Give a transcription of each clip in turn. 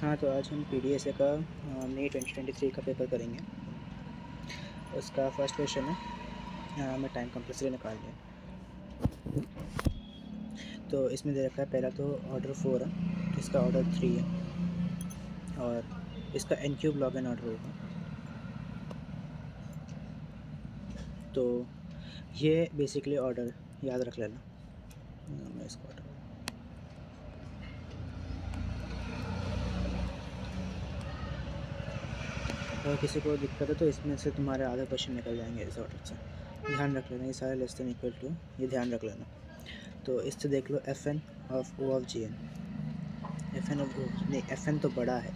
हाँ, तो आज हम पीडीएसए का मई 2023 का पेपर करेंगे। उसका फर्स्ट क्वेश्चन है, हमें टाइम कंपल्सरी निकालनी है। तो इसमें दे रखा है, पहला तो ऑर्डर 4 है, इसका ऑर्डर 3 है और इसका n cube log n order होगा। तो ये बेसिकली ऑर्डर याद रख लेना। मैं इसका ऑर्डर अगर किसी को दिक्कत है तो इसमें से तुम्हारे आधे क्वेश्चन निकल जाएंगे इस ऑर्डर से। ध्यान रख लेना, ये सारे लेस देन इक्वल टू, ये ध्यान रख लेना। तो इससे देख लो F N of O of ji N, F N of O नहीं, एफ एन तो बड़ा है,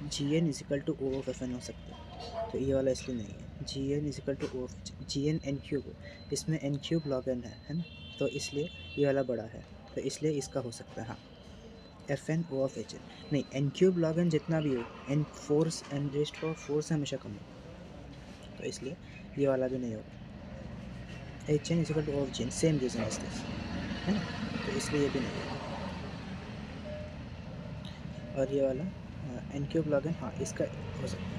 G N is equal to O of F N हो सकता है। तो ये वाला इसलिए नहीं है, G N is equal to O of ji N N cube, इसमें एन क्यूब लॉग एन है ना, तो इसलिए ये वाला बड़ा है, तो इसलिए इसका हो सकता है। हाँ, f n o of h n नहीं, एन क्यूब लॉग एन जितना भी हो, n force n raised power four से हमेशा कम होगा, तो इसलिए ये वाला भी नहीं होगा। H n is equal to O of ji n, same reason is this, है ना, तो इसलिए ये भी नहीं होगा। और ये वाला एन क्यूब लॉग एन, हाँ इसका हो सकता है।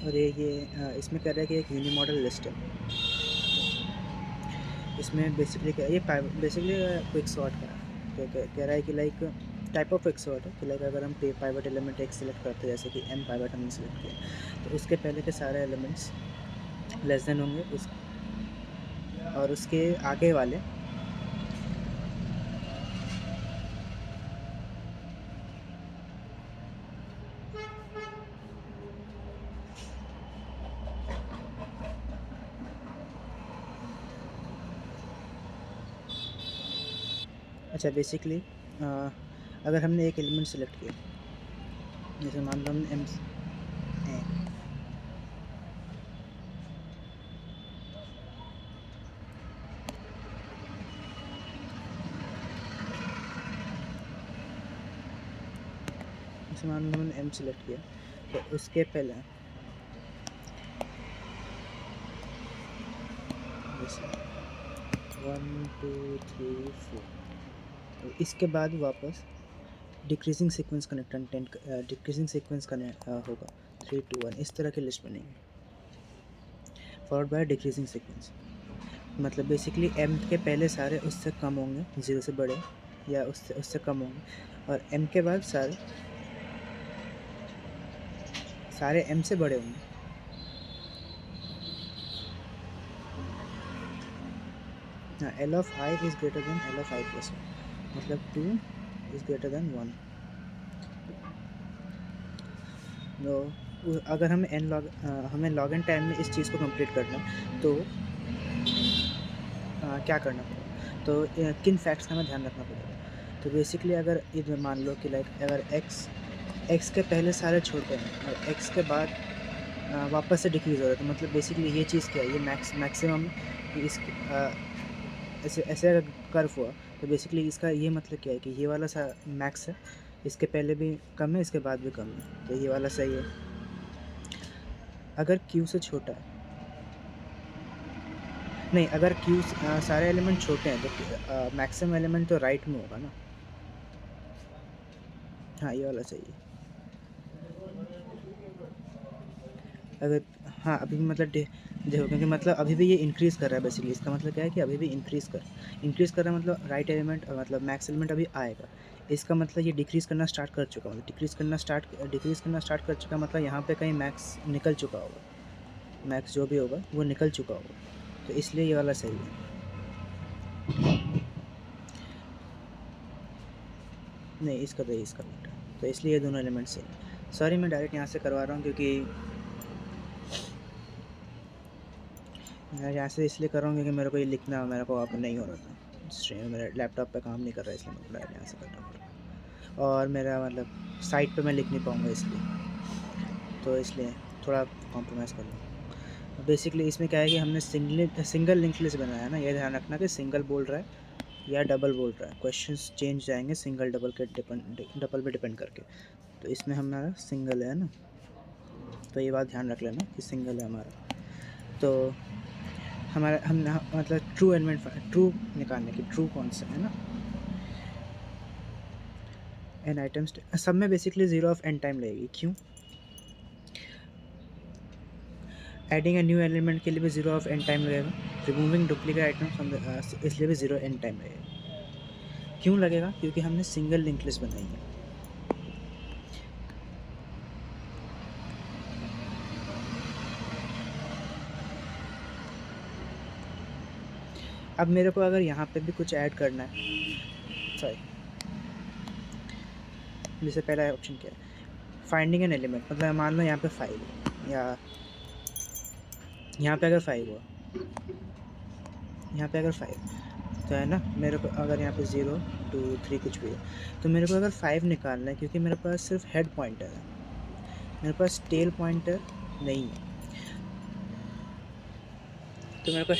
और ये इसमें कह रहा है कि एक यूनी मॉडल लिस्ट है। इसमें बेसिकली क्या, ये बेसिकली क्विक सॉर्ट का है। कह रहा है कि like type of quick sort है कि लाइक अगर हम पाइवट एलिमेंट एक सिलेक्ट करते हैं, जैसे कि एम पाइवट हमने सिलेक्ट किया, तो उसके पहले के सारे एलिमेंट्स लेस देन होंगे उस, और उसके आगे वाले अच्छा बेसिकली अगर हमने एक एलिमेंट सेलेक्ट किया, जैसे मान लो हमने एम जैसे मान लो हमने एम सेलेक्ट किया, तो उसके पहले जैसे 1 2 3 4, तो इसके बाद वापस decreasing sequence connected decreasing sequence connect होगा 3 2 1, इस तरह की लिस्ट बनेगी फॉलोड बाय डिक्रीजिंग सीक्वेंस। मतलब बेसिकली एम के पहले सारे उससे कम होंगे, ज़ीरो से बड़े, या उससे उससे कम होंगे, और एम के बाद सारे सारे एम से बड़े होंगे। हाँ, L of I is greater than L of I plus one, मतलब 2 इज़ ग्रेटर देन 1। तो अगर हमें हमें लॉग एन टाइम में इस चीज़ को कंप्लीट करना है, तो क्या करना पड़ेगा, तो किन फैक्ट्स का हमें ध्यान रखना पड़ेगा। तो बेसिकली अगर ये मान लो कि लाइक अगर एक्स के पहले सारे छोटे हैं और एक्स के बाद वापस से डिक्रीज़ हो रहा है, तो मतलब बेसिकली ये चीज़ क्या है, ये मैक्सिमम इस ऐसे ऐसे अगर कर्व हुआ, तो बेसिकली इसका ये मतलब क्या है कि ये वाला सा मैक्स है, इसके पहले भी कम है, इसके बाद भी कम है, तो ये वाला सही है। अगर क्यू से छोटा है, नहीं, अगर क्यू सारे एलिमेंट छोटे हैं तो मैक्सिमम एलिमेंट तो राइट में होगा ना। हाँ, ये वाला सही है। अगर हाँ, अभी भी मतलब देखो, क्योंकि मतलब अभी भी ये इंक्रीज़ कर रहा है, बेसिकली इसका मतलब क्या है कि अभी भी इंक्रीज़ कर रहा है, मतलब राइट एलिमेंट मतलब मैक्स एलिमेंट अभी आएगा। इसका मतलब ये डिक्रीज़ करना स्टार्ट कर चुका, मतलब डिक्रीज़ करना स्टार्ट कर चुका, मतलब यहाँ पे कहीं मैक्स निकल चुका होगा, मैक्स जो भी होगा वो निकल चुका होगा, तो इसलिए ये वाला सही है। नहीं, इसका तो इसका उल्टा, तो इसलिए ये दोनों एलिमेंट सही है। सॉरी, मैं डायरेक्ट यहाँ से करवा रहा हूँ, क्योंकि मैं यहाँ से इसलिए कर रहा हूँ क्योंकि मेरे को ये लिखना मेरे को अब नहीं हो रहा था, स्ट्रीम मेरा लैपटॉप पे काम नहीं कर रहा है, इसलिए मेरे को डायरेक्ट यहाँ से करना पड़ रहा है, और मेरा मतलब साइट पे मैं लिख नहीं पाऊँगा, इसलिए तो इसलिए थोड़ा कॉम्प्रोमाइज़ कर लूँ। बेसिकली इसमें क्या है कि हमने सिंगल लिंक लिस्ट बनाया है ना, ये ध्यान रखना कि सिंगल बोल रहा है या डबल बोल रहा है, क्वेश्चंस चेंज जाएंगे सिंगल डबल के डबल पे डिपेंड करके। तो इसमें हमारा सिंगल है ना, तो ये बात ध्यान रख लेना कि सिंगल है हमारा। तो हमारा हम मतलब ट्रू एलिमेंट ट्रू निकालने की, ट्रू कौन सा है ना। एन आइटम्स सब में basically zero of n time लगेगी। क्यों? एडिंग ए न्यू एलिमेंट के लिए भी ज़ीरो ऑफ एन टाइम लगेगा, removing duplicate item from the इसलिए भी ज़ीरो एन टाइम लगेगा। क्यों लगेगा? क्योंकि हमने सिंगल लिंक लिस्ट बनाई है। अब मेरे को अगर यहाँ पे भी कुछ ऐड करना है, सॉरी, जैसे पहला ऑप्शन क्या है, फाइंडिंग एन एलिमेंट, मतलब मान लो यहाँ पे 5 है, या यहाँ पे अगर 5 हुआ, यहाँ पे अगर 5 तो है ना, मेरे को अगर यहाँ पे 0 2 3 कुछ भी है, तो मेरे को अगर 5 निकालना है, क्योंकि मेरे पास सिर्फ हेड पॉइंटर है, मेरे पास टेल पॉइंटर नहीं है, तो मेरे को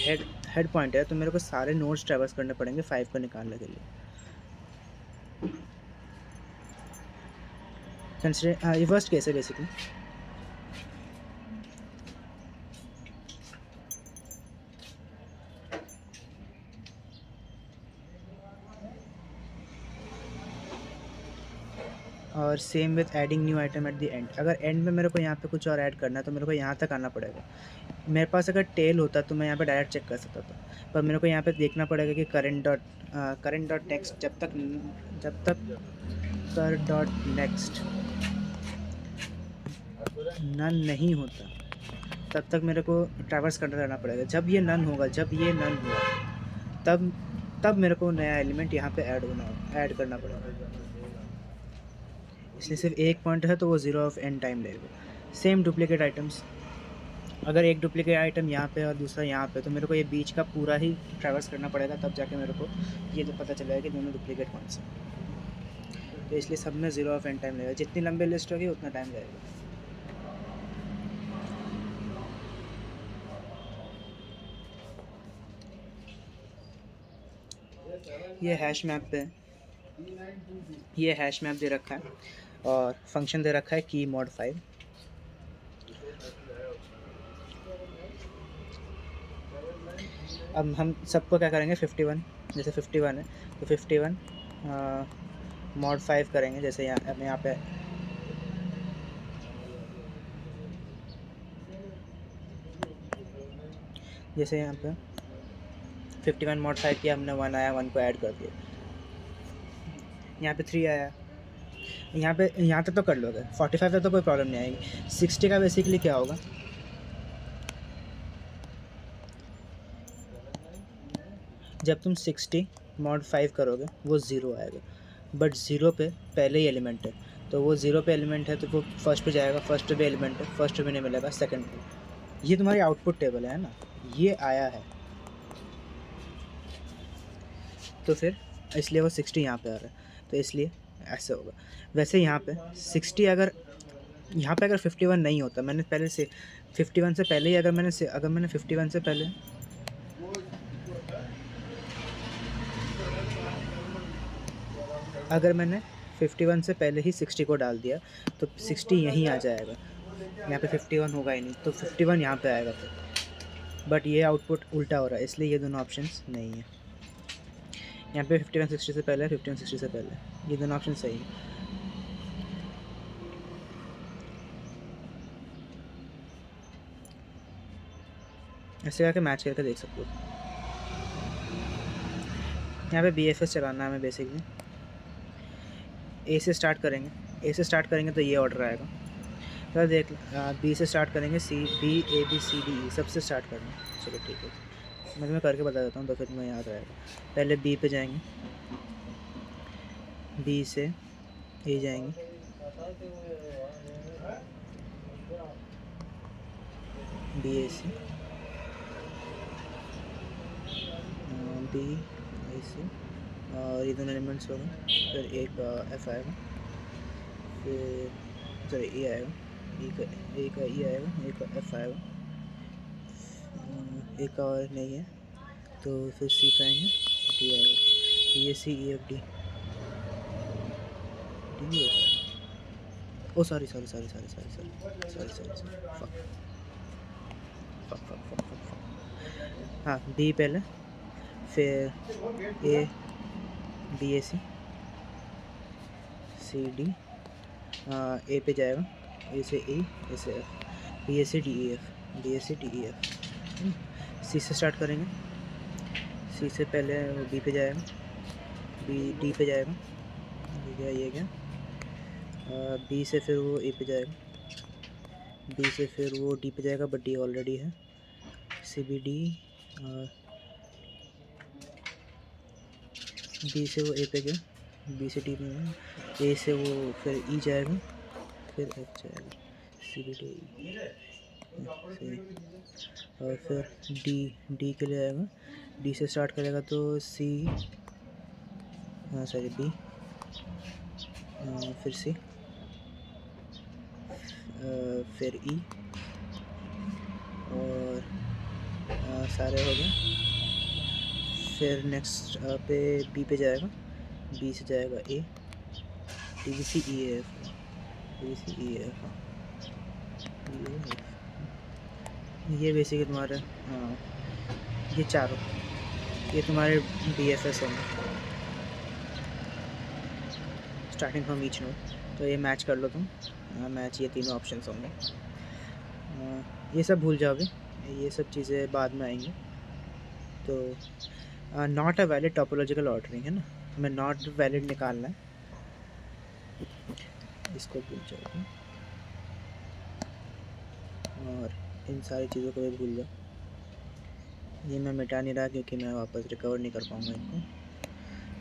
हेड पॉइंटर है, तो मेरे को सारे नोड्स ट्रैवर्स करने पड़ेंगे 5 को निकालने के लिए। कंसिडर ये फर्स्ट केस है बेसिकली। और same with adding new item at the end, अगर एंड में मेरे को यहाँ पे कुछ और ऐड करना है तो मेरे को यहाँ तक आना पड़ेगा। मेरे पास अगर टेल होता तो मैं यहाँ पे डायरेक्ट चेक कर सकता था, पर मेरे को यहाँ पे देखना पड़ेगा कि करंट डॉट नेक्स्ट जब तक कर डॉट नेक्स्ट नन नहीं होता तब तक मेरे को ट्रैवर्स करते रहना पड़ेगा। जब ये नन होगा, जब ये नन हुआ, तब मेरे को नया एलिमेंट यहाँ पे ऐड करना पड़ेगा। इसलिए सिर्फ एक पॉइंट है तो वो ज़ीरो ऑफ एन टाइम लगेगा। सेम डुप्लीकेट आइटम्स, अगर एक डुप्लीकेट आइटम यहाँ पे और दूसरा यहाँ पे, तो मेरे को ये बीच का पूरा ही ट्रैवर्स करना पड़ेगा, तब जाके मेरे को ये तो पता चलेगा कि दोनों डुप्लीकेट कौन से। तो इसलिए सब में ज़ीरो ऑफ एन टाइम लगेगा। जितनी लंबी लिस्ट होगी उतना टाइम लगेगा। ये हैश मैप पे, ये हैश मैप दे रखा है और फंक्शन दे रखा है की मॉड 5। अब हम सबको क्या करेंगे, 51, जैसे 51 है तो 51 मॉड 5 करेंगे। जैसे यहाँ पे जैसे यहाँ पे 51 मॉड 5 किया हमने, 1 आया, 1 को ऐड कर दिया, यहाँ पे 3 आया, यहाँ तक तो कर लोगे, 45 तक तो कोई प्रॉब्लम नहीं आएगी। 60 का बेसिकली क्या होगा, जब तुम 60 मॉड 5 करोगे वो 0 आएगा, बट 0 पे पहले ही एलिमेंट है, तो वो 0 पे एलिमेंट है तो वो फर्स्ट पे जाएगा, फर्स्ट पे भी एलिमेंट है, फर्स्ट पे नहीं मिलेगा, सेकंड पे। ये तुम्हारी आउटपुट टेबल है ना, ये आया है, तो फिर इसलिए वो 60 यहाँ पे आ रहा है, तो इसलिए ऐसे होगा। वैसे यहाँ पे 60 अगर यहाँ पे अगर 51 नहीं होता, मैंने पहले से 51 से पहले ही अगर मैंने 51 से पहले अगर मैंने 51 से पहले ही 60 को डाल दिया तो 60 यहीं आ जाएगा, यहाँ पे 51 होगा ही नहीं, तो 51 यहाँ पे आएगा फिर। बट ये आउटपुट उल्टा हो रहा है, इसलिए ये दोनों ऑप्शंस नहीं है। यहाँ पे 51 60 से पहले, 51 60 से पहले, ये दोनों ऑप्शन सही है। ऐसे करके मैच करके देख सकते हो। यहाँ पे BFS चलाना है हमें बेसिकली। ए से स्टार्ट करेंगे तो ये ऑर्डर आएगा, तो देख बी से स्टार्ट करेंगे, A B C D E सबसे स्टार्ट करना। चलो ठीक है, मैं करके बता देता हूँ तो फिर तुम्हें याद रहेगा। पहले बी पे जाएंगे, बी से ए जाएंगे, BAC, BAC, और ये दोनों एलिमेंट्स हो गए। फिर एक F आएगा, फिर सॉरी E आएगा, एक E आएगा, एक F आएगा, एक और नहीं है तो फिर C पे आएंगे, D आएगा, BAC EF D ओ सॉरी फक हाँ बी पहले, फिर A B A C, C D, ए पे जाएगा, ए से ई, ए से F, B A C D E F, B A C D E F. C से स्टार्ट करेंगे, सी से पहले वो बी पे जाएगा, बी डी पे जाएगा, ये क्या बी से फिर वो ए पे जाएगा, बी से फिर वो डी पे जाएगा, बट डी ऑलरेडी है, सी बी डी, बी से वो ए पे गया, बी से डी पे गया, ए से वो फिर ई जाएगा, फिर एफ जाएगा, सी बी डी सी, और फिर डी के लिए आएगा, डी से स्टार्ट करेगा तो सी, सॉरी बी, फिर सी, फिर ई, और सारे हो गए। फिर नेक्स्ट पे बी पे जाएगा, बी से जाएगा A, D B C E F, D B C E F, ये बेसिकली तुम्हारे ये चारों, ये तुम्हारे बी एफ एस होंगे स्टार्टिंग फ्रॉम ईच नोड। तो ये मैच कर लो तुम, मैच ये तीनों ऑप्शंस होंगे। ये सब भूल जाओगे, ये सब चीज़ें बाद में आएंगी। तो not a valid topological ordering है ना, हमें नॉट वैलिड निकालना है, इसको भूल जाओगे और इन सारी चीज़ों को भी भूल जाओ। ये मैं मिटा नहीं रहा क्योंकि मैं वापस रिकवर नहीं कर पाऊँगा इनको।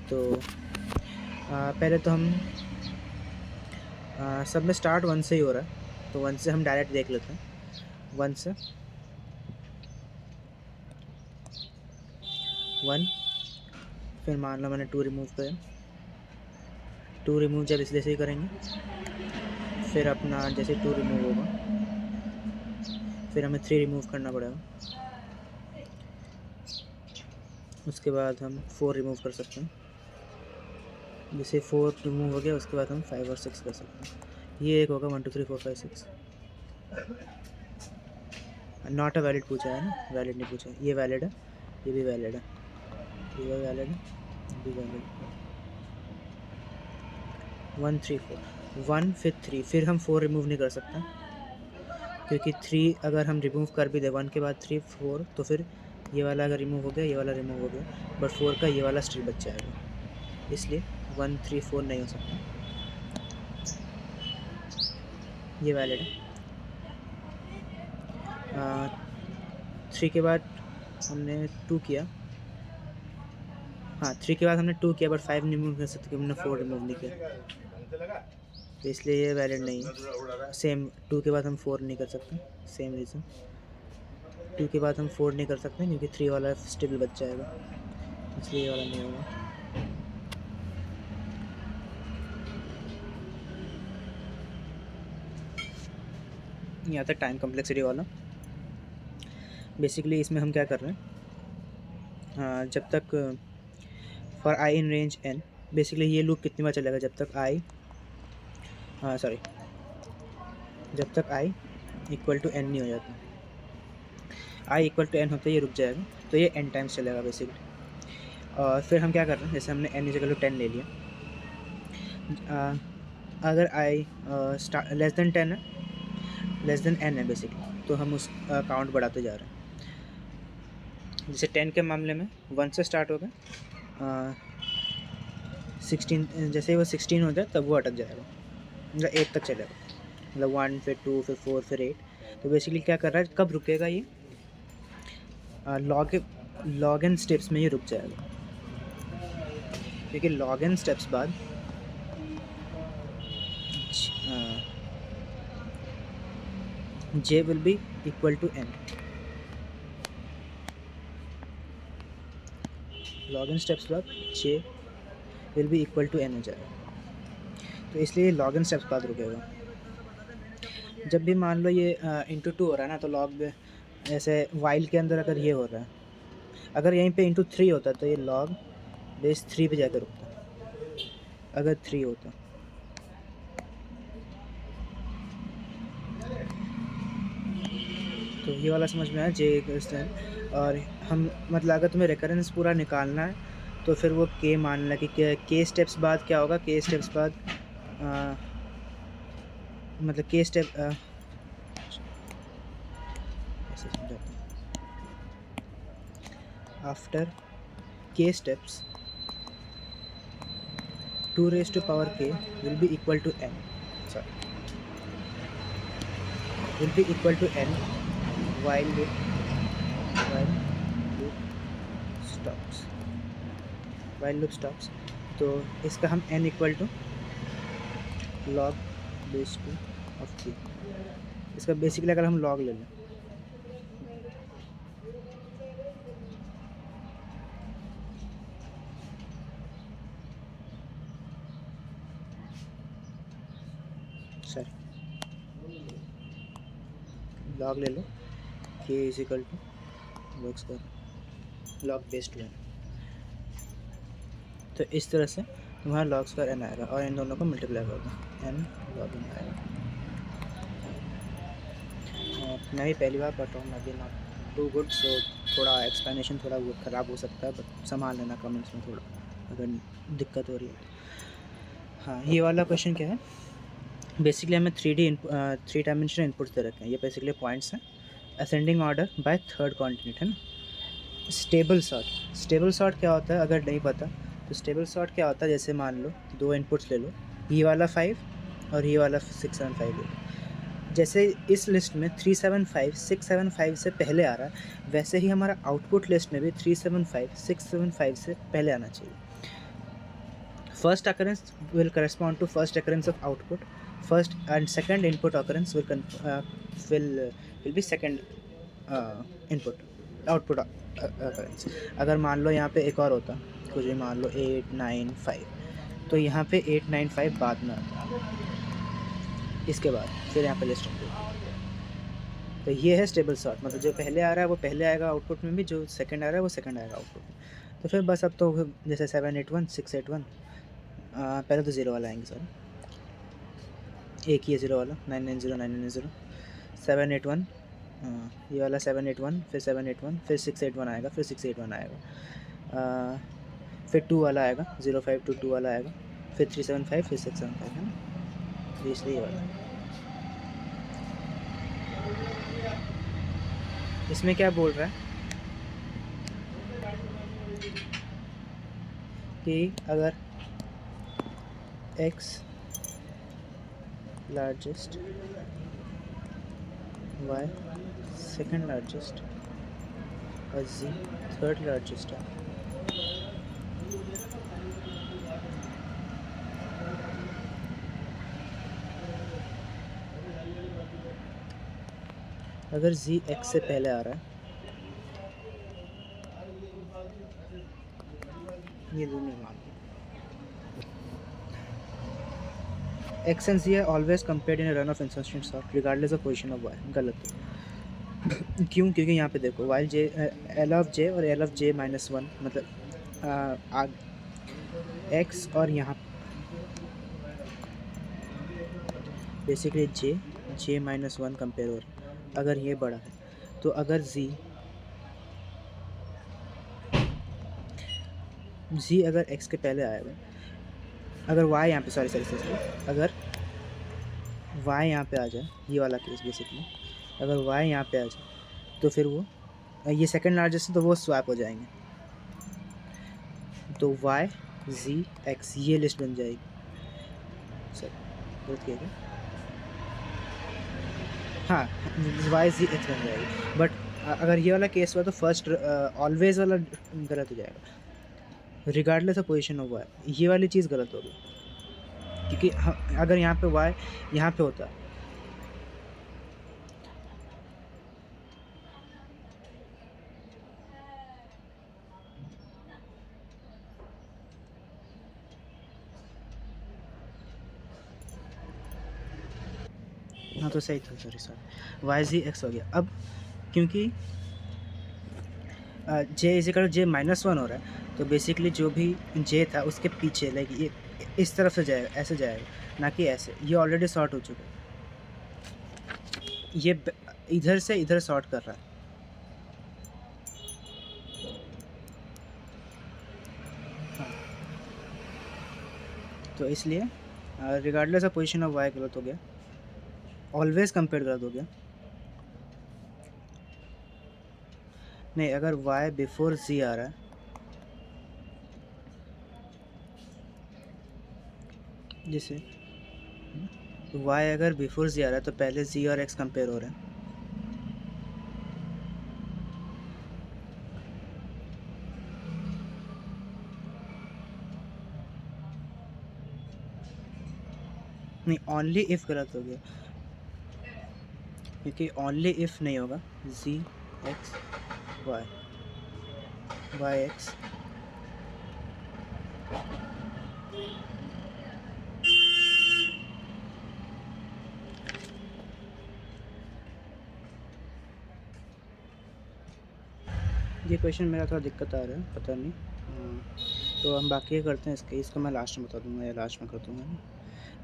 तो पहले तो हम सब में स्टार्ट 1 से ही हो रहा है, तो 1 से हम डायरेक्ट देख लेते हैं। 1 से 1, फिर मान लो मैंने 2 रिमूव किया, 2 रिमूव जब इस जैसे ही करेंगे, फिर अपना जैसे 2 रिमूव होगा फिर हमें 3 रिमूव करना पड़ेगा, उसके बाद हम 4 रिमूव कर सकते हैं। जैसे 4 रिमूव हो गया उसके बाद हम 5 और 6 कर सकते हैं। ये एक होगा 1 2 3 4 5 6। नॉट अ वैलिड पूछा है ना, वैलिड नहीं पूछा, ये वैलिड है, ये भी वैलिड है, ये भी वैलिड है, ये भी वैलिड है। 1 3 4, 1 फिर 3, फिर हम 4 रिमूव नहीं कर सकते क्योंकि 3 अगर हम रिमूव कर भी दे 1 के बाद 3 4, तो फिर ये वाला अगर रिमूव हो गया, ये वाला रिमूव हो गया, बट 4 का ये वाला स्टिल बच जाएगा, इसलिए 1 3 4 नहीं हो सकता, ये वैलिड है। 3 के बाद हमने 2 किया, हाँ 3 के बाद हमने 2 किया बट 5 रिमूव कर सकते क्योंकि हमने 4 रिमूव नहीं किया, तो इसलिए ये वैलिड नहीं है। सेम 2 के बाद हम 4 नहीं कर सकते, सेम रीज़न 2 के बाद हम 4 नहीं कर सकते क्योंकि 3 वाला स्टिल बच जाएगा, इसलिए ये वाला नहीं होगा। यहाँ तक टाइम कम्प्लेक्सिटी वाला। बेसिकली इसमें हम क्या कर रहे हैं, जब तक for I in range n, basically ये लूप कितनी बार चलेगा, जब तक i जब तक i इक्वल टू n नहीं हो जाता, i इक्वल टू n होता है ये रुक जाएगा, तो ये n टाइम्स चलेगा बेसिकली। और फिर हम क्या कर रहे हैं, जैसे हमने n इक्वल टू 10 ले लिया, अगर i लेस देन 10 है, लेस देन n है बेसिकली, तो हम उस काउंट बढ़ाते जा रहे हैं। जैसे 10 के मामले में 1 से स्टार्ट होगा, 16 जैसे वो 16 हो जाए तब वो अटक जाएगा, मतलब 8 तक चलेगा, मतलब 1 फिर 2 फिर 4 फिर 8। तो बेसिकली क्या कर रहा है, कब रुकेगा ये, लॉग एन स्टेप्स में ये रुक जाएगा, क्योंकि लॉग एन स्टेप्स बाद j will be equal to n, log n steps बाद j will be equal to n हो जाएगा, तो इसलिए लॉग एन स्टेप्स बाद रुकेगा। जब भी मान लो ये इंटू 2 हो रहा है ना, तो लॉग ऐसे वाइल के अंदर अगर ये हो रहा है, अगर यहीं पे इंटू 3 होता तो ये लॉग बेस 3 पे जाकर रुकता, अगर 3 होता। तो ये वाला समझ में आया जे स्टैंड। और हम मतलब अगर तुम्हें रेकरेंस पूरा निकालना है तो फिर वो के मान ला कि के स्टेप्स बाद क्या होगा, के स्टेप्स बाद मतलब के स्टेप ऐसे समझाता हूँ, after k steps 2 raised to power k will be equal to n, sorry, will be equal to n while loop stops, while loop stops। तो इसका हम n equal to log base 2 of k, इसका basically अगर हम log ले लें log ले लो k is equal to log square log base 2 n। तो इस तरह से तुम्हारा log स्क्वायर n आएगा और इन दोनों को मल्टीप्लाई कर दो, n log n आएगा। मैं भी पहली बार पढ़ रहा हूँ, मैं भी नॉट टू गुड, सो थोड़ा एक्सप्लेनेशन थोड़ा ख़राब हो सकता है, बट संभाल लेना कमेंट्स में थोड़ा अगर दिक्कत हो रही है। हाँ, ये वाला क्वेश्चन क्या है, बेसिकली हमें 3 डायमेंशनल इनपुट्स दे रखे हैं, ये बेसिकली पॉइंट्स हैं, ascending order by third continent है ना। स्टेबल सॉर्ट क्या होता है अगर नहीं पता तो स्टेबल सॉर्ट क्या होता है, जैसे मान लो 2 इनपुट्स ले लो, ये वाला 5 और ये वाला 675 ले लो। जैसे इस लिस्ट में 375 675 से पहले आ रहा है, वैसे ही हमारा आउटपुट लिस्ट में भी 375 675 से पहले आना चाहिए। First occurrence will correspond to first occurrence of output, first and second input occurrence will be second input output occurrence. अगर मान लो यहाँ पे एक और होता कुछ भी, मान लो 895, तो यहाँ पे 895 बाद में आता, इसके बाद फिर यहाँ पे लिस्ट होती है। तो ये है स्टेबल सॉर्ट, मतलब जो पहले आ रहा है वो पहले आएगा आउटपुट में भी, जो सेकंड आ रहा है वो सेकंड आएगा आउटपुट में। तो फिर बस अब तो जैसे 781 681 पहले तो 0 वाला आएंगे, सॉरी एक ही है 0 वाला, 990 990 781 ये वाला 781 फिर 781 फिर 681 आएगा, फिर 681 आएगा, फिर 2 वाला आएगा 0522 वाला आएगा, फिर 375 फिर 675 है ना, इसलिए वाला। इसमें क्या बोल रहा है कि अगर x largest y second largest और z थर्ड लार्जेस्ट है, अगर z x से पहले आ रहा है, ये दोनों मान x and z are always compared in a run of insertion sort regardless of position of y, गलत है। क्यों? क्योंकि यहाँ पे देखो while j l of j और l of j minus 1 मतलब x और यहाँ बेसिकली j minus 1 कंपेयर हो रहा है। अगर ये बड़ा है तो अगर z अगर x के पहले आएगा, अगर y यहाँ पे सॉरी अगर y यहाँ पे आ जाए, ये वाला केस बेसिकली, अगर y यहाँ पे आ जाए तो फिर वो ये सेकंड लार्जेस्ट है तो वो स्वैप हो जाएंगे, तो y z x ये लिस्ट बन जाएगी। सर गलत किया क्या? हाँ y z x बन जाएगी, बट अगर ये वाला केस हुआ तो फर्स्ट ऑलवेज वाला गलत हो जाएगा, regardless of position of y, ये वाली चीज़ गलत होगी, क्योंकि अगर यहाँ पे y यहाँ पे होता हाँ तो सही था, सॉरी y z x हो गया। अब क्योंकि j इज इक्वल j -1 हो रहा है तो बेसिकली जो भी j था उसके पीछे लाइक ये इस तरफ से जाएगा, ऐसे जाएगा, ना कि ऐसे, ये ऑलरेडी सॉर्ट हो चुका है। ये इधर से इधर सॉर्ट कर रहा है। हाँ, तो इसलिए regardless of position of y गलत हो गया, ऑलवेज कंपेयर गलत हो गया। नहीं, अगर वाई बिफोर जी आ रहा है, जैसे वाई अगर बिफोर जी आ रहा है तो पहले जी और एक्स कंपेयर हो रहे हैं। नहीं, ओनली इफ़ गलत हो गया, क्योंकि ओनली इफ़ नहीं होगा। जी एक्स वाई, वाई एक्स, ये क्वेश्चन मेरा थोड़ा दिक्कत आ रहा है, पता नहीं। तो हम बाकी करते हैं, इसको मैं लास्ट में बता दूंगा या लास्ट में कर दूंगा ना।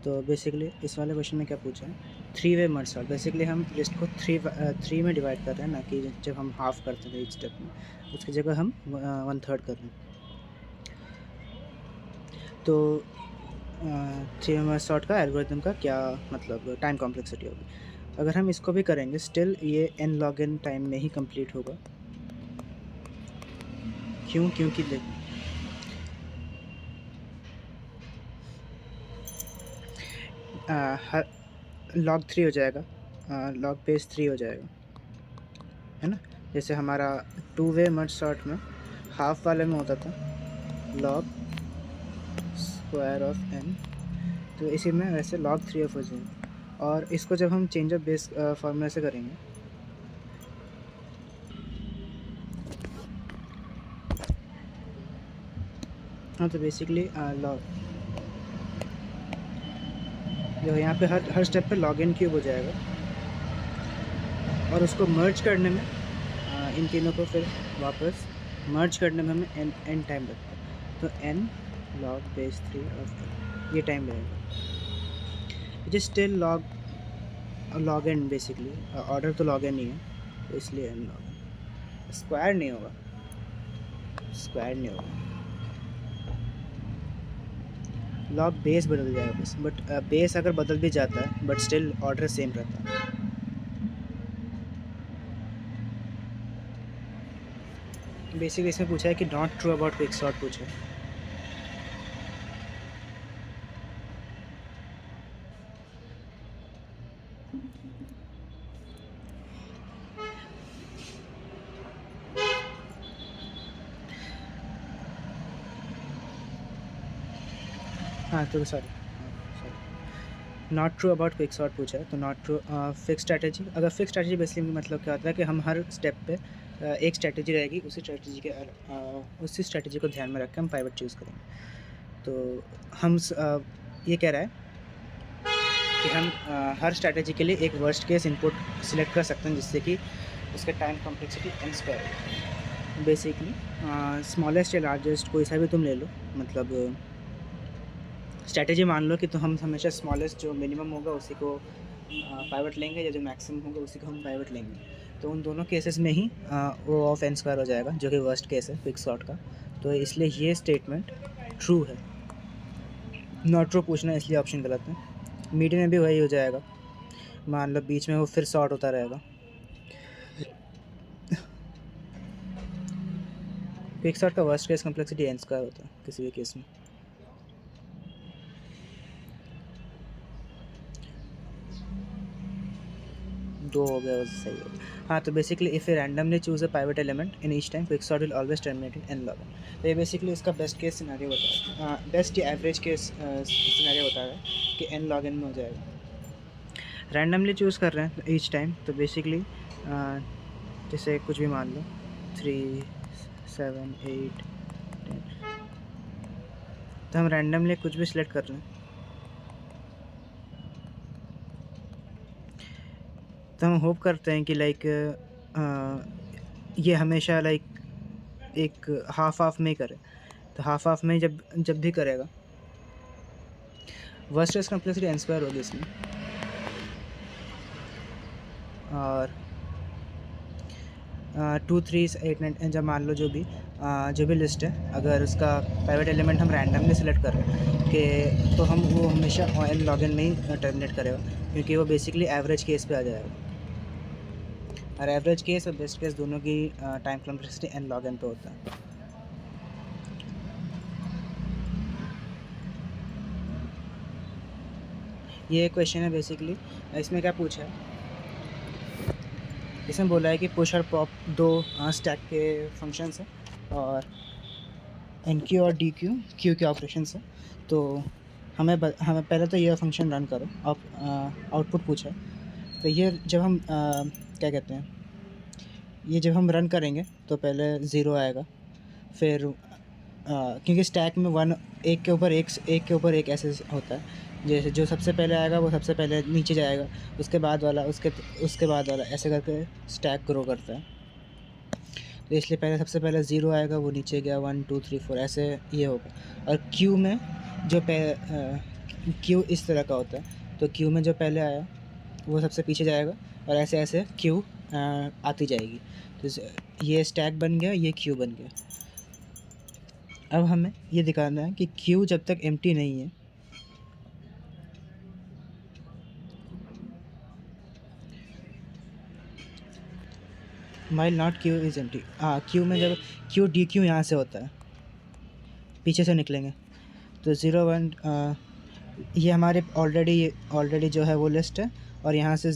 तो बेसिकली इस वाले क्वेश्चन में क्या पूछा है, 3 वे मर्ज सॉर्ट। बेसिकली हम लिस्ट को 3 में डिवाइड कर रहे हैं, ना कि जब हम हाफ करते हैं ईच स्टेप में, उसकी जगह हम 1/3 कर रहे हैं। तो 3 वे मर्ज सॉर्ट का एल्गोरिथम का क्या मतलब टाइम कॉम्प्लेक्सिटी होगी। अगर हम इसको भी करेंगे स्टिल ये n log n टाइम में ही कंप्लीट होगा। क्यों? क्योंकि हर log 3 हो जाएगा, log बेस 3 हो जाएगा, है ना। जैसे हमारा 2 वे मर्ज सॉर्ट में हाफ वाले में होता था log स्क्वायर ऑफ n, तो इसी में वैसे log 3 ऑफ हो जाएगा। और इसको जब हम चेंज ऑफ बेस फॉर्मूला से करेंगे, हाँ, तो बेसिकली log जो यहाँ पे हर स्टेप पे log n क्यूब हो जाएगा, और उसको मर्ज करने में इन तीनों को फिर वापस मर्ज करने में हमें n टाइम लगता है। तो n log बेस 3 ऑफ ये टाइम लगेगा। It is still log n, basically order तो log n ही है, तो इसलिए n log n। स्क्वायर नहीं होगा, स्क्वायर नहीं होगा, लॉग बेस बदल जाएगा बस, बट बेस अगर बदल भी जाता है बट स्टिल ऑर्डर सेम रहता है। बेसिकली इसमें पूछा है कि not true about quick sort पूछा है। हाँ, तो sorry, not true about quick sort पूछा है। तो नॉट ट्रू फिक्स स्ट्रैटेजी। अगर फिक्स स्ट्रैटेजी बेसिकली मतलब क्या होता है कि हम हर स्टेप पे एक स्ट्रैटेजी रहेगी, उसी स्ट्रैटेजी को ध्यान में रख के हम पाइवट चूज़ करेंगे। तो हम ये कह रहा है कि हम हर स्ट्रैटेजी के लिए एक वर्स्ट केस इनपुट सिलेक्ट कर सकते हैं, जिससे कि उसका टाइम कॉम्प्लेक्सिटी n स्क्वायर है। बेसिकली स्मॉलेस्ट या लार्जेस्ट कोई सा भी तुम ले लो, मतलब स्ट्रैटेजी मान लो कि तो हम हमेशा स्मॉलेस्ट जो मिनिमम होगा उसी को पाइवट लेंगे, या जो मैक्सिमम होगा उसी को हम पाइवट लेंगे। तो उन दोनों केसेस में ही वो ऑफ n स्क्वायर हो जाएगा, जो कि वर्स्ट केस है क्विक सॉर्ट का। तो इसलिए ये स्टेटमेंट ट्रू है। नॉट ट्रू पूछना इसलिए ऑप्शन गलत है। मीडियन में भी वही हो जाएगा, मान लो बीच में वो फिर सॉर्ट होता रहेगा। क्विक सॉर्ट का worst case complexity n square होता है किसी भी केस में। दो हो गया, सही हो गया। हाँ, तो basically if you randomly choose a pivot element in each time, quick sort will always terminate in n log n। तो ये बेसिकली इसका बेस्ट केस सिनेरियो बता रहा है, बेस्ट या एवरेज केस सिनेरियो बता रहा है कि n log n में हो जाएगा। रैंडमली चूज़ कर रहे हैं ईच टाइम, तो बेसिकली जैसे कुछ भी मान लो 3, 7, 8, 10, तो हम रैंडमली कुछ भी सिलेक्ट कर रहे हैं, तो हम होप करते हैं कि लाइक ये हमेशा लाइक एक हाफ में ही करे। तो हाफ में जब भी करेगा, worst case complexity n square होगी इसमें। और 2 3 8 9 जब मान लो जो भी लिस्ट है, अगर उसका प्राइवेट एलिमेंट हम रैंडमली सेलेक्ट कर रहे हैं कि तो हम वो हमेशा एन लॉगिन में ही टर्मिनेट करेगा, क्योंकि वो बेसिकली एवरेज केस पे आ जाएगा, और एवरेज केस और बेस्ट केस दोनों की टाइम कॉम्प्लेक्सिटी एन लॉगिन पे होता है। ये क्वेश्चन है बेसिकली। इसमें क्या पूछा है, इसमें बोला है कि पुश और पॉप दो स्टैक के फंक्शंस हैं, और एन क्यू और डी क्यू क्यू के ऑपरेशंस हैं। तो हमें पहले तो ये फंक्शन रन करो, आउटपुट पूछा है। तो ये जब हम क्या कहते हैं, ये जब हम रन करेंगे तो पहले 0 आएगा, फिर क्योंकि स्टैक में एक के ऊपर एक ऐसे होता है, जैसे जो सबसे पहले आएगा वो सबसे पहले नीचे जाएगा, उसके बाद वाला उसके बाद वाला, ऐसे करके स्टैक ग्रो करता है। तो इसलिए सबसे पहले 0 आएगा, वो नीचे गया, 1 2 3 4 ऐसे ये होगा। और क्यू में क्यू इस तरह का होता है, तो क्यू में जो पहले आया वो सबसे पीछे जाएगा, और ऐसे ऐसे क्यू आती जाएगी। तो ये स्टैक बन गया, ये क्यू बन गया। अब हमें ये दिखाना है कि क्यू जब तक एम्प्टी नहीं है, mile not Q is empty. हाँ, क्यू में जब क्यू डी क्यू यहाँ से होता है, पीछे से निकलेंगे, तो 0 1 ये हमारे ऑलरेडी जो है वो लिस्ट है, और यहाँ से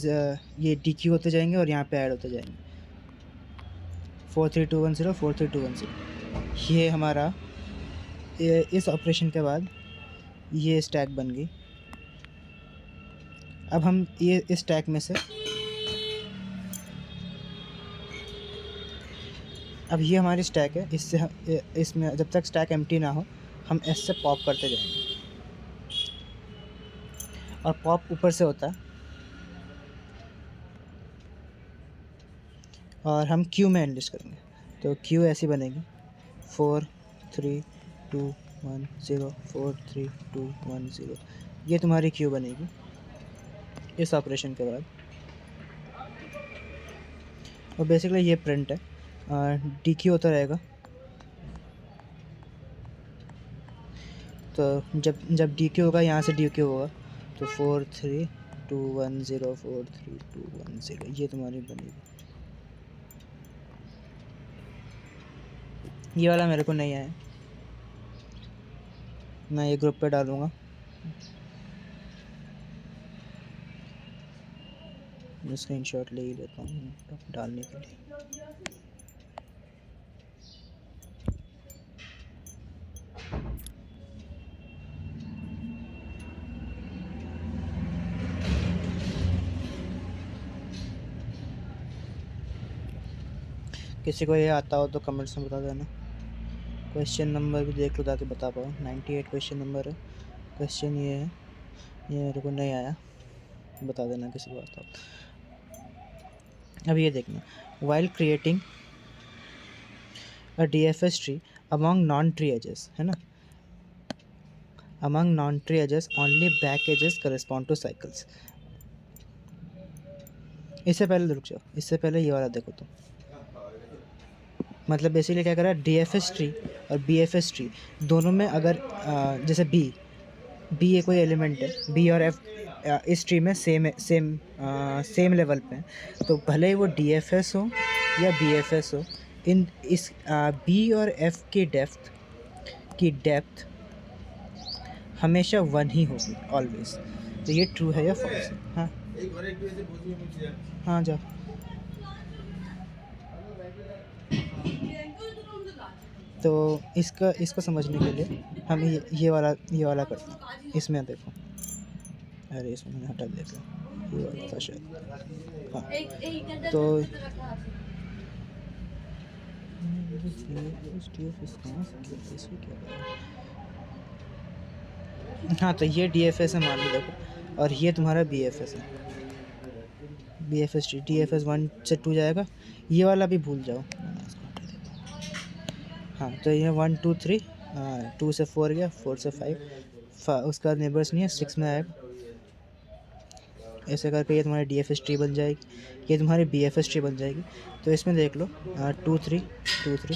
ये डी क्यू होते जाएंगे और यहाँ पे ऐड होते जाएंगे, 4 3 2 1 0 4 3 2 1 0। ये हमारा इस ऑपरेशन के बाद ये स्टैक बन गई। अब हम ये इस स्टैक में से, अब ये हमारी स्टैक है, इसमें जब तक स्टैक एम्प्टी ना हो हम एस से पॉप करते जाएंगे, और पॉप ऊपर से होता है, और हम क्यू में एनलिस्ट करेंगे। तो क्यू ऐसी बनेगी 4 3 2 1 0 4 3 2 1 0। ये तुम्हारी क्यू बनेगी इस ऑपरेशन के बाद। और बेसिकली ये प्रिंट है, डी क्यू होता रहेगा। तो जब डी क्यू होगा, यहाँ से डी क्यू होगा, तो 4 3 2 1 0 4 3 2 1 0 ये तुम्हारी बनेगी। ये वाला मेरे को नहीं आया, मैं ये ग्रुप पे डालूँगा। मैं स्क्रीनशॉट ले ही लेता हूँ डालने के लिए। किसी को ये आता हो तो कमेंट्स में बता देना। क्वेश्चन नंबर भी देख लो ताकि बता पाओ। 98 क्वेश्चन नंबर है। क्वेश्चन ये है, ये मेरे को नहीं आया, बता देना किसी को आता हो। अब ये देखना, while creating a DFS tree among non tree edges, है ना, among non tree edges only back edges correspond to cycles. इससे पहले रुक जाओ, इससे पहले ये वाला देखो। तो मतलब बेसिकली क्या कर रहा है, DFS ट्री और BFS ट्री दोनों में अगर जैसे बी ये कोई एलिमेंट है, बी और एफ इस ट्री में सेम लेवल पे हैं, तो भले ही वो DFS हो या BFS हो, इस बी और एफ की डेप्थ हमेशा 1 ही होगी ऑलवेज। तो ये ट्रू है या फॉल्स है? हाँ हाँ, जा। तो इसको समझने के लिए हम ये वाला करते हैं। इसमें देखो, अरे इसमें मैंने हटा दिया था, ये वाला था शायद। हाँ, तो हाँ, तो ये DFS है मान लो, देखो, और ये तुम्हारा BFS है। BFS ट्री DFS 1 से 2 जाएगा, ये वाला भी भूल जाओ। हाँ, तो ये 1 2 3, 2 से 4 गया, 4 से 5, उसका नेबर्स नहीं है, 6 में आएगा। ऐसे करके ये तुम्हारी DFS ट्री बन जाएगी, ये तुम्हारी BFS ट्री बन जाएगी। तो इसमें देख लो 2 3 2 3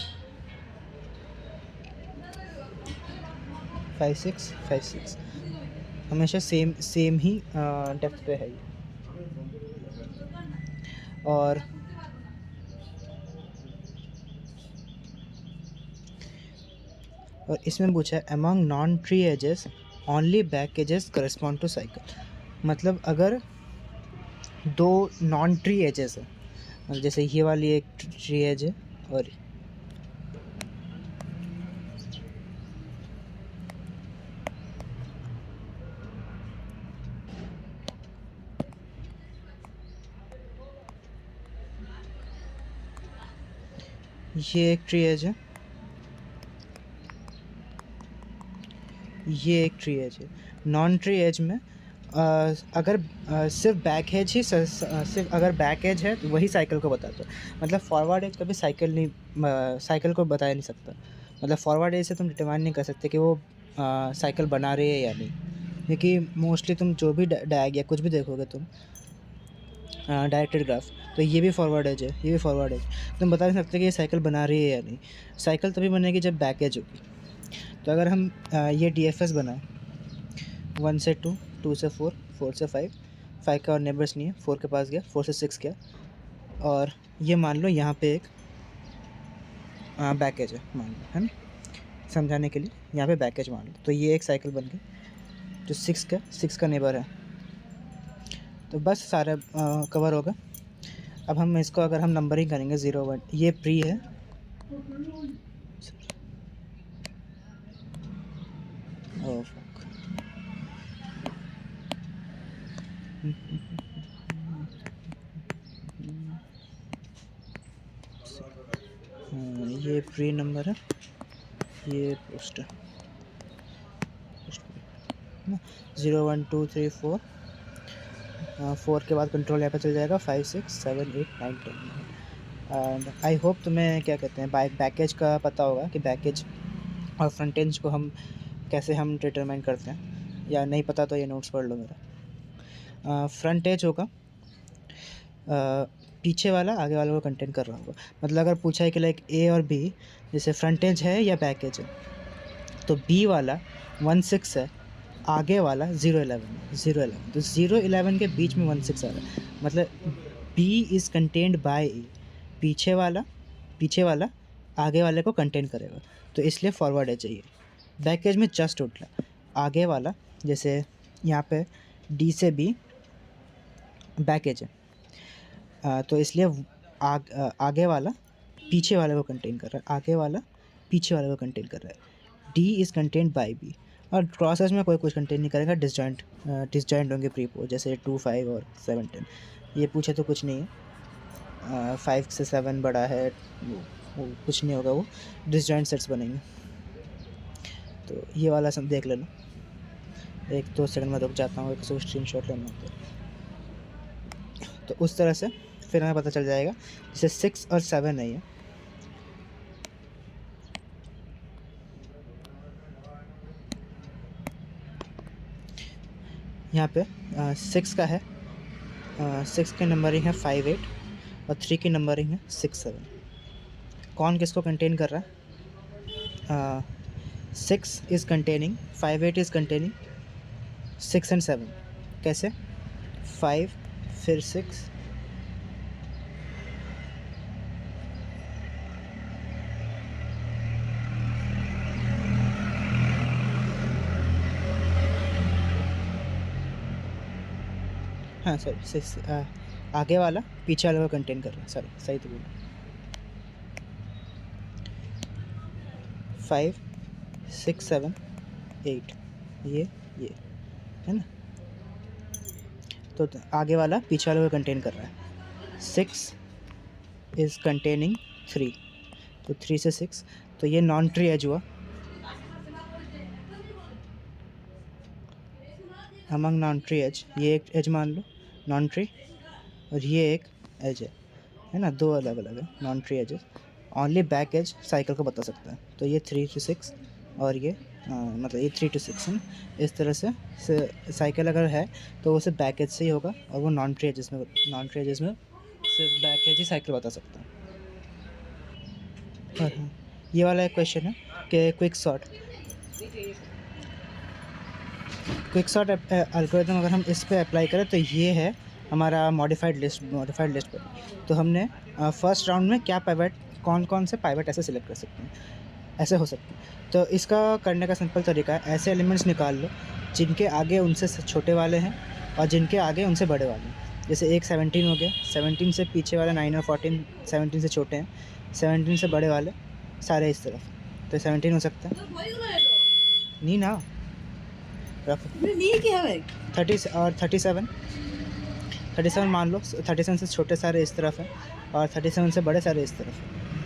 5 6 5 6 हमेशा सेम ही डेप्थ पे है ये। और इसमें पूछा है among non tree edges only back edges correspond to cycle. मतलब अगर दो नॉन ट्री एजेस है, मतलब जैसे ये वाली एक ट्री एज है और ये एक ट्री एज है, ये एक ट्री एज है। नॉन ट्री एज में अगर सिर्फ बैक एज ही सिर्फ अगर बैक एज है तो वही साइकिल को बताता है। मतलब फॉरवर्ड एज कभी साइकिल को बता नहीं सकता। मतलब फॉरवर्ड एज से तुम डिटरमाइन नहीं कर सकते कि वो साइकिल बना रही है या नहीं, क्योंकि मोस्टली तुम जो भी डायग या कुछ भी देखोगे तुम डायरेक्टेड ग्राफ, तो ये भी फॉरवर्ड एज है, ये भी फॉरवर्ड एज, तुम बता नहीं सकते कि ये साइकिल बना रही है या नहीं। साइकिल तभी बनेगी जब बैक एज होगी। तो अगर हम ये DFS बनाएं 1 से 2, 2 से 4, 4 से 5, 5 का और नेबर्स नहीं है, 4 के पास गया, 4 से 6 गया, और ये मान लो यहाँ पे एक बैक एज है मान लो, है ना, समझाने के लिए यहाँ पे बैक एज मान लो। तो ये एक साइकिल बन गई जो 6 का नेबर है। तो बस सारा कवर होगा। अब हम इसको अगर हम नंबरिंग करेंगे 0 1, ये प्री है, ये प्री नंबर है, ये पोस्ट है, 0 1 2 3 4, 4 के बाद कंट्रोल यहाँ पे चल जाएगा 5 6 7 8 9 10। एंड आई होप तुम्हें क्या कहते हैं बैकेज का पता होगा कि बैकेज और फ्रंट एज को हम कैसे हम डिटरमाइन करते हैं, या नहीं पता तो ये नोट्स पढ़ लो मेरा। फ्रंट एज होगा पीछे वाला आगे वाले को कंटेन कर रहा होगा। मतलब अगर पूछा है कि लाइक A और B, जैसे फ्रंट एज है या बैक एज है, तो B वाला 1 6 है, आगे वाला 0 11 तो 0 11 के बीच में 1 6 आ रहा है। मतलब B is contained by A, पीछे वाला आगे वाले को कंटेन करेगा, तो इसलिए फॉरवर्ड एज चाहिए। बैक एज में जस्ट उल्टा, आगे वाला जैसे यहाँ पे D से B बैक एज है, तो इसलिए आगे वाला पीछे वाले को कंटेन कर रहा है, आगे वाला पीछे वाले को कंटेन कर रहा है। D is contained by B, और क्रॉस एज में कोई कुछ कंटेन नहीं करेगा, डिसजॉइंट होंगे प्रीपो, जैसे 2 5 और 7 10। ये पूछे तो कुछ नहीं है, 5 से 7 बड़ा है, वो कुछ नहीं होगा, वो डिसजॉइंट सेट्स बनेंगे। तो ये वाला सब देख लेना, 1-2 सेकंड में रुक जाता हूँ, एक स्क्रीनशॉट लेना होता है। तो उस तरह से फिर हमें पता चल जाएगा, जैसे 6 और 7 है ये, यहाँ पे 6 का है, 6 की नंबरिंग है 5 8 और 3 की नंबरिंग है 6 7। कौन किसको कंटेन कर रहा है? 6 is containing 5 8 is containing 6 and 7। कैसे? 5 फिर 6, हाँ सॉरी 6, आगे वाला पीछे वाले को कंटेन कर रहा है, सॉरी सही तो बोला। 5 6 7 8, ये है ना, तो आगे वाला पीछे वाले को कंटेन कर रहा है। 6 इज़ कंटेनिंग 3, तो 3 से 6, तो ये नॉन ट्री एज हुआ। अमंग नॉन ट्री एज, ये एक एज मान लो नॉन ट्री, और ये एक एज है ना, दो अलग अलग है non tree edges. Only back edge cycle को बता सकता है, तो ये 3 से 6 और ये मतलब ये 3 to 6 है ना, इस तरह से साइकिल अगर है तो वो सिर्फ बैक एज से ही होगा, और वो नॉन ट्री एजेस में सिर्फ बैक एज ही साइकिल बता सकता है। और हाँ, ये वाला एक क्वेश्चन है कि क्विक सॉर्ट एल्गोरिथम अगर हम इस पे अप्लाई करें तो ये है हमारा मॉडिफाइड लिस्ट पर। तो हमने फर्स्ट राउंड में क्या पाइवट, कौन कौन से पाइवट ऐसे सिलेक्ट कर सकते हैं, ऐसे हो सकते हैं। तो इसका करने का सिंपल तरीका है, ऐसे एलिमेंट्स निकाल लो जिनके आगे उनसे छोटे वाले हैं और जिनके आगे उनसे बड़े वाले हैं। जैसे एक 17 हो गया, 17 से पीछे वाला 9 और 14, 17 से छोटे हैं, 17 से बड़े वाले सारे इस तरफ, तो 17 हो सकता है। नहीं ना, रखो 30 और 37 मान लो, 37 से छोटे सारे इस तरफ है और 37 से बड़े सारे इस तरफ है,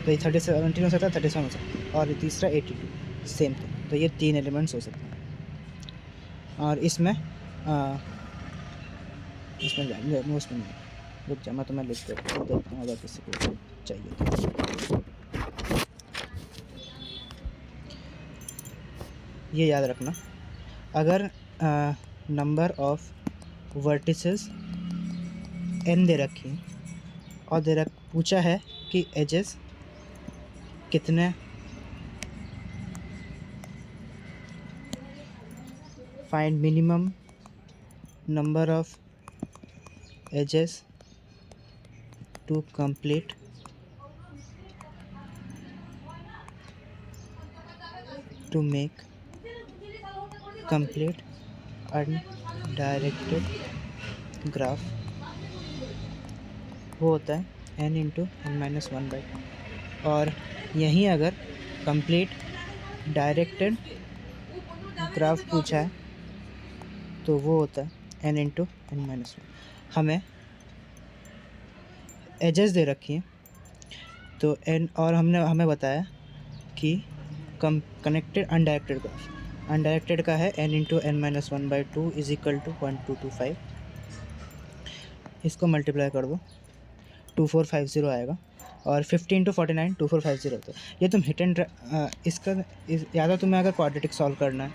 तो ये 17 हो सकता है, 37 हो सकता है, और तीसरा 82 सेम थिंग। तो ये 3 एलिमेंट्स हो सकते हैं। और इसमें उसमें नहीं, रुक जा, मैं तुम्हें लिख देखता हूँ अगर किसी को चाहिए तो। ये याद रखना, अगर नंबर ऑफ वर्टिसेस n दे रखी और पूछा है कि एजेस कितने, find minimum number of edges to complete to make complete undirected graph, वो होता है n इंटू n-1/2। और यहीं अगर कंप्लीट डायरेक्टेड ग्राफ पूछा है तो वो होता है n इंटू n-1। हमें एजेस दे रखी हैं तो n, और हमें बताया कि कनेक्टेड अनडायरेक्टेड का है n into n-1/2 is equal to 1225। इसको मल्टीप्लाई कर दो, 2450 आएगा, और 50 इंटू 49 2450 होता है। ये तुम हिट एंड या तो तुम्हें अगर क्वाड्रेटिक सॉल्व करना है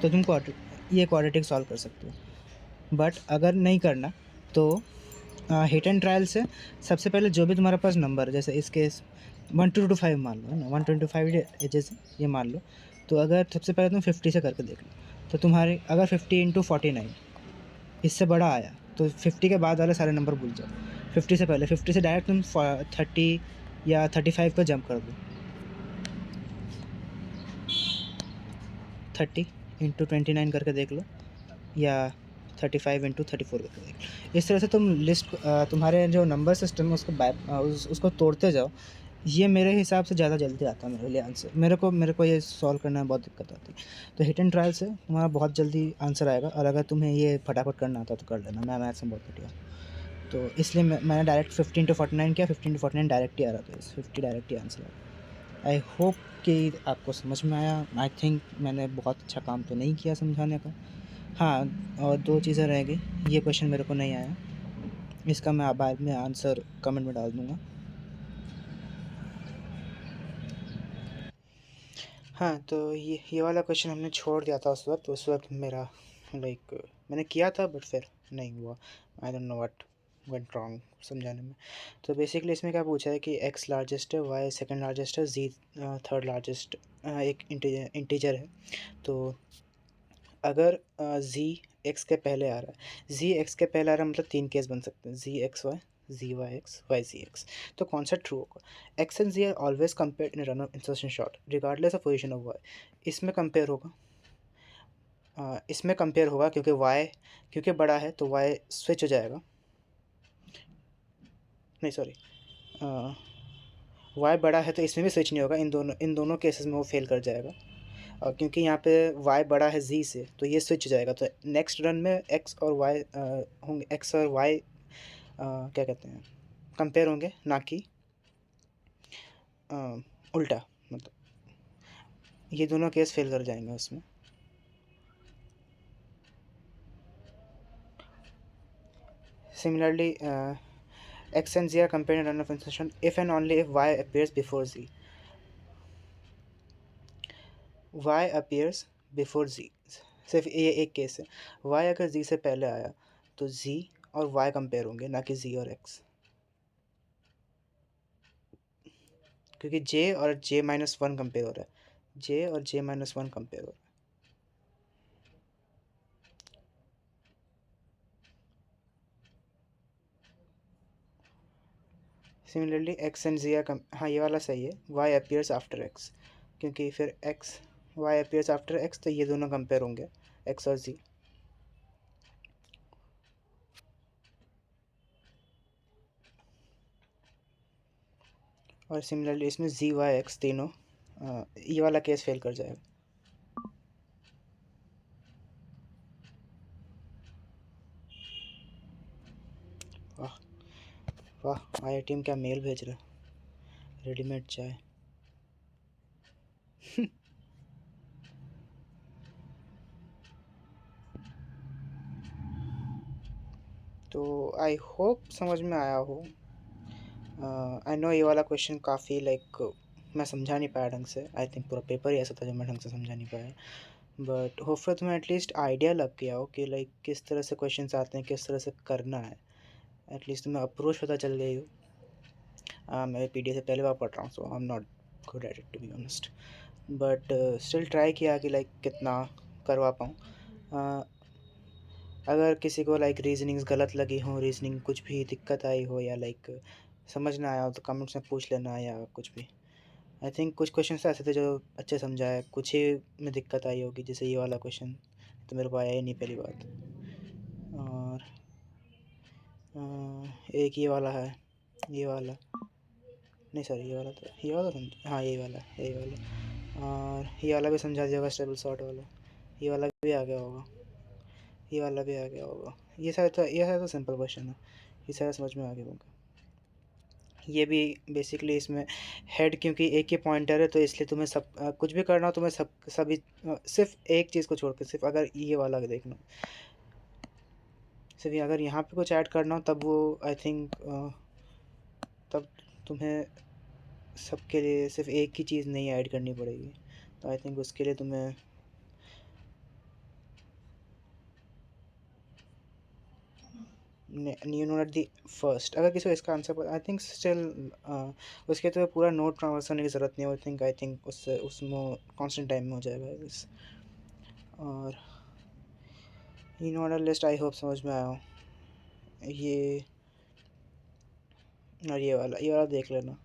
तो तुम ये क्वाड्रेटिक सॉल्व कर सकते हो, बट अगर नहीं करना तो हिट एंड ट्रायल से सबसे पहले जो भी तुम्हारे पास नंबर, जैसे इस केस 1225 मान लो, है ना, 125 एजेस ये मान लो। तो अगर सबसे पहले तुम 50 से करके देख लो, तो तुम्हारे अगर 50 इंटू 49 इससे बड़ा आया तो 50 के बाद वाले सारे नंबर भूल जाओ, 50 से पहले, 50 से डायरेक्ट तुम 30 या 35 पर जंप कर दो, 30 इंटू 29 करके देख लो, या 35 इंटू 34 करके देख लो। इस तरह से तुम लिस्ट तुम्हारे जो नंबर सिस्टम है उसको तोड़ते जाओ। ये मेरे हिसाब से ज़्यादा जल्दी आता है मेरे लिए आंसर, मेरे को ये सॉल्व करने में बहुत दिक्कत आती है। तो हिट एंड ट्रायल से तुम्हारा बहुत जल्दी आंसर आएगा, और अगर तुम्हें ये फटाफट करना आता तो कर लेना, मैं मैथ्स में बहुत बढ़िया। तो इसलिए मैंने डायरेक्ट 15 to 49 किया, 15 to 49 डायरेक्ट ही आ रहा था, 50 डायरेक्ट ही आंसर आया। आई होप कि आपको समझ में आया। आई थिंक मैंने बहुत अच्छा काम तो नहीं किया समझाने का। हाँ, और 2 चीज़ें रह गई, ये क्वेश्चन मेरे को नहीं आया, इसका मैं बाद में आंसर कमेंट में डाल दूँगा। हाँ, तो ये वाला क्वेश्चन हमने छोड़ दिया था उस वक्त मेरा मैंने किया था बट फिर नहीं हुआ, I don't know what went wrong समझाने में। तो बेसिकली इसमें क्या पूछा है कि x लार्जेस्ट है, y सेकंड लार्जेस्ट है, z थर्ड लार्जेस्ट एक इंटीजर है। तो अगर z x के पहले आ रहा है, z x के पहले आ रहा है, मतलब 3 केस बन सकते हैं, z x y, z y x, y z x। तो कौन सा ट्रू होगा? x and z are always compared in run of insertion sort regardless of position of y। इसमें कंपेयर होगा, क्योंकि बड़ा है तो y स्विच हो जाएगा, नहीं सॉरी, y बड़ा है तो इसमें भी स्विच नहीं होगा, इन दोनों केसेस में वो फेल कर जाएगा। और क्योंकि यहाँ पे y बड़ा है z से तो ये स्विच हो जाएगा, तो नेक्स्ट रन में x और y होंगे, x और y क्या कहते हैं, कंपेयर होंगे, ना कि उल्टा, मतलब ये दोनों केस फेल कर जाएंगे उसमें। Similarly, x and z are compared in run of insertion if and only if y appears before z. Y appears before Z, सिर्फ ये एक केस है। वाई अगर जी से पहले आया तो जी और वाई कंपेयर होंगे, ना कि जी और एक्स, क्योंकि जे और जे माइनस वन कंपेयर हो रहा है, जे और जे माइनस वन कंपेयर हो रहा है। Similarly x and z are हाँ ये वाला सही है, वाई अपीयर्स आफ्टर एक्स, क्योंकि फिर x y appears after x तो ये दोनों कंपेयर होंगे, एक्स और जी। और सिमिलरली इसमें जी वाई एक्स तीनों ये वाला केस फेल कर जाएगा। वाह वाह, आई टीम क्या मेल भेज रहा है, रेडीमेड चाय। तो आई होप समझ में आया हो। आई नो ये वाला क्वेश्चन काफ़ी लाइक मैं समझा नहीं पाया ढंग से, आई थिंक पूरा पेपर ही ऐसा था जो मैं ढंग से समझा नहीं पाया, बट होपफुली तुम्हें एटलीस्ट आइडिया लग गया हो कि लाइक किस तरह से क्वेश्चंस आते हैं, किस तरह से करना है, एटलीस्ट तुम्हें अप्रोच पता चल गई हो। मैं पी डी से पहले बार पढ़ रहा हूँ, so I am not good at it to be honest, but still try किया कि लाइक कितना करवा पाऊँ। अगर किसी को लाइक रीजनिंग्स गलत लगी हो, रीजनिंग कुछ भी दिक्कत आई हो, या लाइक समझ ना आया हो, तो कमेंट्स में पूछ लेना या कुछ भी। आई थिंक कुछ क्वेश्चन ऐसे थे जो अच्छे समझाए, कुछ ही में दिक्कत आई होगी, जैसे ये वाला क्वेश्चन तो मेरे को आया ही नहीं पहली बात। और एक ये वाला है, ये वाला नहीं सॉरी, ये वाला समझ, हाँ यही वाला, और ये वाला भी समझा दिया होगा, स्टेबल शॉर्ट वाला, ये वाला भी आ गया होगा, ये वाला भी आ गया होगा। ये सारे तो सिंपल क्वेश्चन है, ये सारा समझ में आ गया होगा। ये भी बेसिकली इसमें हेड, क्योंकि एक ही पॉइंटर है तो इसलिए तुम्हें सब कुछ भी करना हो तुम्हें सभी सिर्फ एक चीज़ को छोड़ के, सिर्फ अगर ये वाला देखना, सिर्फ अगर यहाँ पे कुछ ऐड करना हो तब वो आई थिंक तब तुम्हें सबके लिए सिर्फ एक ही चीज़ नहीं ऐड करनी पड़ेगी, तो आई थिंक उसके लिए तुम्हें यू नो दी फर्स्ट। अगर किसी को इसका आंसर आई थिंक स्टिल उसके तो पूरा नोट ट्रांसफर करने की ज़रूरत नहीं है, आई थिंक उससे उसमें कॉन्स्टेंट टाइम में हो जाएगा बस। और in order list I hope समझ में आया हो। ये और ये वाला देख लेना,